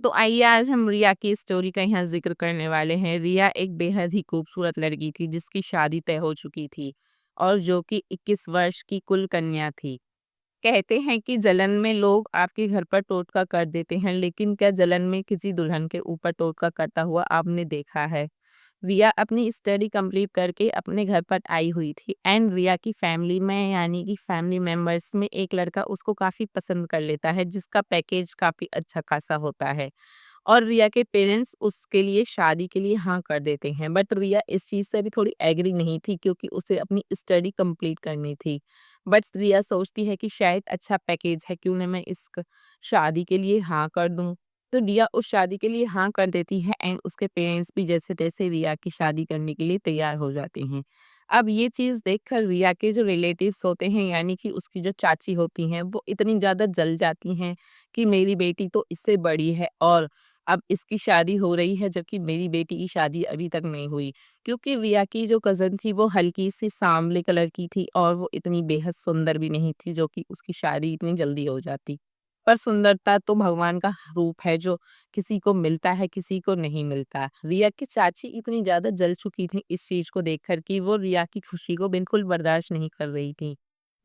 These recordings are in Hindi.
तो आइए आज हम रिया की स्टोरी का यहाँ ज़िक्र करने वाले हैं। रिया एक बेहद ही खूबसूरत लड़की थी जिसकी शादी तय हो चुकी थी और जो कि 21 वर्ष की कुल कन्या थी। कहते हैं कि जलन में लोग आपके घर पर टोटका कर देते हैं, लेकिन क्या जलन में किसी दुल्हन के ऊपर टोटका करता हुआ आपने देखा है? रिया अपनी स्टडी कंप्लीट करके अपने घर पर आई हुई थी एंड रिया की फैमिली में यानी कि फैमिली मेंबर्स में एक लड़का उसको काफ़ी पसंद कर लेता है जिसका पैकेज काफ़ी अच्छा खासा होता है और रिया के पेरेंट्स उसके लिए शादी के लिए हाँ कर देते हैं। बट रिया इस चीज़ से भी थोड़ी एग्री नहीं थी क्योंकि उसे अपनी स्टडी कंप्लीट करनी थी। बट रिया सोचती है कि शायद अच्छा पैकेज है, क्यों ना मैं इस शादी के लिए हाँ कर दूं। तो रिया उस शादी के लिए हाँ कर देती है एंड उसके पेरेंट्स भी जैसे तैसे रिया की शादी करने के लिए तैयार हो जाते हैं। अब ये चीज़ देखकर रिया के जो रिलेटिव्स होते हैं यानी कि उसकी जो चाची होती हैं वो इतनी ज़्यादा जल जाती हैं कि मेरी बेटी तो इससे बड़ी है और अब इसकी शादी हो रही है जबकि मेरी बेटी की शादी अभी तक नहीं हुई। क्योंकि रिया की जो कज़न थी वो हल्की-सी सांवले कलर की थी और वो इतनी बेहद सुंदर भी नहीं थी जो कि उसकी शादी इतनी जल्दी हो जाती। पर सुंदरता तो भगवान का रूप है जो किसी को मिलता है, किसी को नहीं मिलता। रिया की चाची इतनी ज़्यादा जल चुकी थी इस चीज़ को देखकर कि वो रिया की खुशी को बिल्कुल बर्दाश्त नहीं कर रही थी।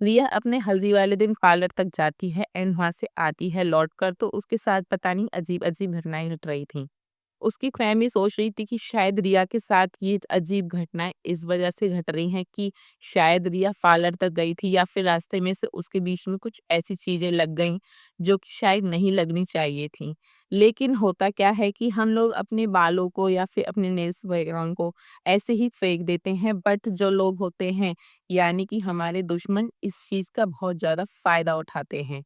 रिया अपने हल्दी वाले दिन पार्लर तक जाती है एंड वहाँ से आती है लौटकर तो उसके साथ पता नहीं अजीब-अजीब घटनाएँ घट रही थीं। उसकी फैमिली सोच रही थी कि शायद रिया के साथ ये अजीब घटनाएँ इस वजह से घट रही हैं कि शायद रिया पार्लर तक गई थी या फिर रास्ते में से उसके बीच में कुछ ऐसी चीज़ें लग गईं, जो कि शायद नहीं लगनी चाहिए थीं। लेकिन होता क्या है कि हम लोग अपने बालों को या फिर अपने नेल्स वगैरह को ऐसे ही फेंक देते हैं, बट जो लोग होते हैं यानी कि हमारे दुश्मन इस चीज़ का बहुत ज़्यादा फ़ायदा उठाते हैं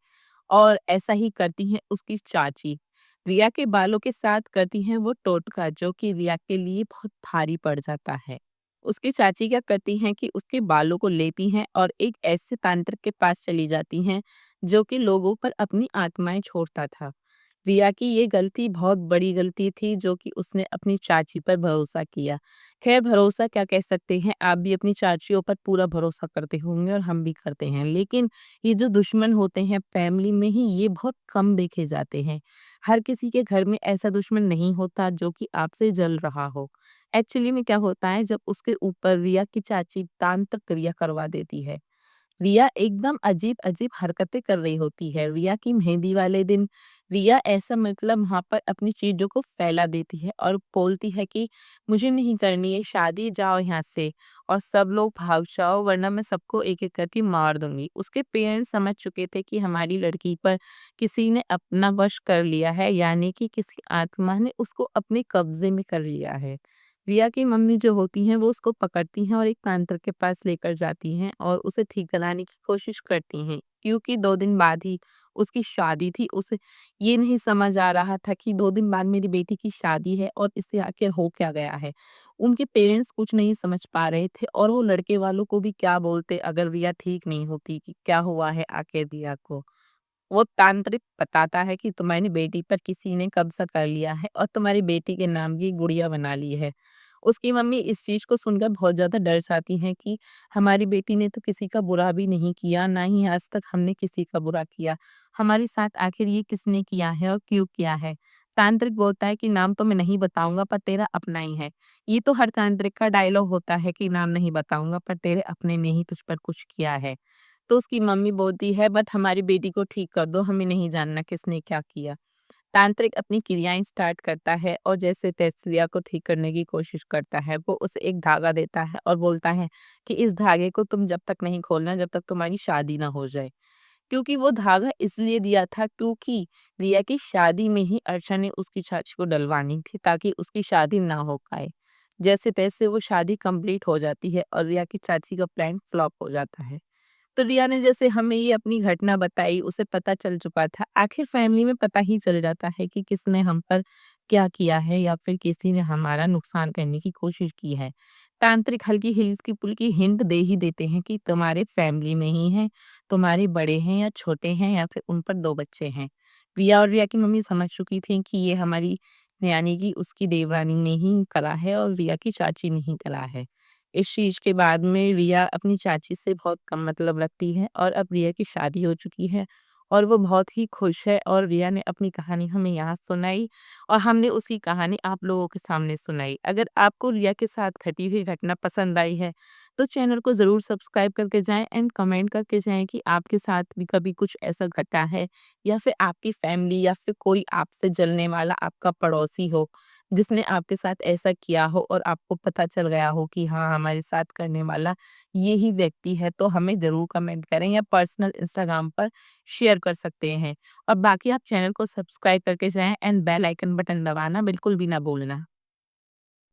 और ऐसा ही करती हैं उसकी चाची। रिया के बालों के साथ करती हैं वो टोटका जो कि रिया के लिए बहुत भारी पड़ जाता है। उसकी चाची क्या करती हैं कि उसके बालों को लेती हैं और एक ऐसे तांत्रिक के पास चली जाती हैं जो कि लोगों पर अपनी आत्माएँ छोड़ता था। रिया की ये गलती बहुत बड़ी गलती थी जो कि उसने अपनी चाची पर भरोसा किया। ख़ैर भरोसा क्या कह सकते हैं, आप भी अपनी चाचियों पर पूरा भरोसा करते होंगे और हम भी करते हैं। लेकिन ये जो दुश्मन होते हैं फैमिली में ही ये बहुत कम देखे जाते हैं। हर किसी के घर में ऐसा दुश्मन नहीं होता जो कि आपसे जल रहा हो। एक्चुअली में क्या होता है जब उसके ऊपर रिया की चाची तांत्रिक क्रिया करवा देती है। रिया एकदम अजीब-अजीब हरकतें कर रही होती है। रिया की मेहंदी वाले दिन रिया ऐसा मतलब वहाँ पर अपनी चीज़ों को फैला देती है और बोलती है कि मुझे नहीं करनी है शादी, जाओ यहाँ से और सब लोग भाग जाओ वरना मैं सबको एक-एक करके मार दूँगी। उसके पेरेंट्स समझ चुके थे कि हमारी लड़की पर किसी ने अपना वश कर लिया है यानी कि किसी आत्मा ने उसको अपने कब्ज़े में कर लिया है। रिया की मम्मी जो होती हैं वो उसको पकड़ती हैं और एक तांत्रिक के पास लेकर जाती हैं और उसे ठीक कराने की कोशिश करती हैं क्योंकि 2 दिन बाद ही उसकी शादी थी। उसे ये नहीं समझ आ रहा था कि 2 दिन बाद मेरी बेटी की शादी है और इससे आखिर हो क्या गया है। उनके पेरेंट्स कुछ नहीं समझ पा रहे थे और वो लड़के वालों को भी क्या बोलते अगर रिया ठीक नहीं होती कि क्या हुआ है आखिर रिया को। वो तांत्रिक बताता है कि तुम्हारी बेटी पर किसी ने कब्ज़ा कर लिया है और तुम्हारी बेटी के नाम की गुड़िया बना ली है। उसकी मम्मी इस चीज़ को सुनकर बहुत ज़्यादा डर जाती हैं कि हमारी बेटी ने तो किसी का बुरा भी नहीं किया, ना ही आज तक हमने किसी का बुरा किया। हमारे साथ आखिर ये किसने किया है और क्यों किया है? तांत्रिक बोलता है कि नाम तो मैं नहीं बताऊँगा पर तेरा अपना ही है। ये तो हर तांत्रिक का डायलॉग होता है कि नाम नहीं बताऊँगा पर तेरे अपने ने ही तुझ पर कुछ किया है। तो उसकी मम्मी बोलती है बट हमारी बेटी को ठीक कर दो, हमें नहीं जानना किसने क्या किया। तांत्रिक अपनी क्रियाएँ स्टार्ट करता है और जैसे-तैसे रिया को ठीक करने की कोशिश करता है। वो उसे एक धागा देता है और बोलता है कि इस धागे को तुम जब तक नहीं खोलना जब तक तुम्हारी शादी ना हो जाए। क्योंकि वो धागा इसलिए दिया था क्योंकि रिया की शादी में ही अर्चना ने उसकी चाची को डलवानी थी ताकि उसकी शादी ना हो पाए। जैसे-तैसे वो शादी कंप्लीट हो जाती है और रिया की चाची का प्लान फ्लॉप हो जाता है। तो रिया ने जैसे हमें ये अपनी घटना बताई, उसे पता चल चुका था। आखिर फैमिली में पता ही चल जाता है कि किसने हम पर क्या किया है या फिर किसी ने हमारा नुकसान करने की कोशिश की है। तांत्रिक हल्की-फुल्की हिंट दे ही देते हैं कि तुम्हारे फैमिली में ही हैं, तुम्हारे बड़े हैं या छोटे हैं या फिर उन पर 2 बच्चे हैं। रिया और रिया की मम्मी समझ चुकी थी कि ये हमारी यानी कि उसकी देवरानी ने ही करा है और रिया की चाची ने ही करा है। इस चीज़ के बाद में रिया अपनी चाची से बहुत कम मतलब रखती है और अब रिया की शादी हो चुकी है और वो बहुत ही खुश है और रिया ने अपनी कहानी हमें यहाँ सुनाई और हमने उसकी कहानी आप लोगों के सामने सुनाई। अगर आपको रिया के साथ घटी हुई घटना पसंद आई है, तो चैनल को ज़रूर सब्सक्राइब करके जाएँ एंड कमेंट करके जाएँ कि आपके साथ भी कभी कुछ ऐसा घटा है या फिर आपकी फैमिली या फिर कोई आपसे जलने वाला आपका पड़ोसी हो, जिसने आपके साथ ऐसा किया हो और आपको पता चल गया हो कि हाँ, हमारे साथ करने वाला ये ही व्यक्ति है, तो हमें ज़रूर कमेंट करें या पर्सनल इंस्टाग्राम पर शेयर कर सकते हैं। और बाकी आप चैनल को सब्सक्राइब करके जाएँ एंड बेल आइकन बटन दबाना बिल्कुल भी ना भूलना।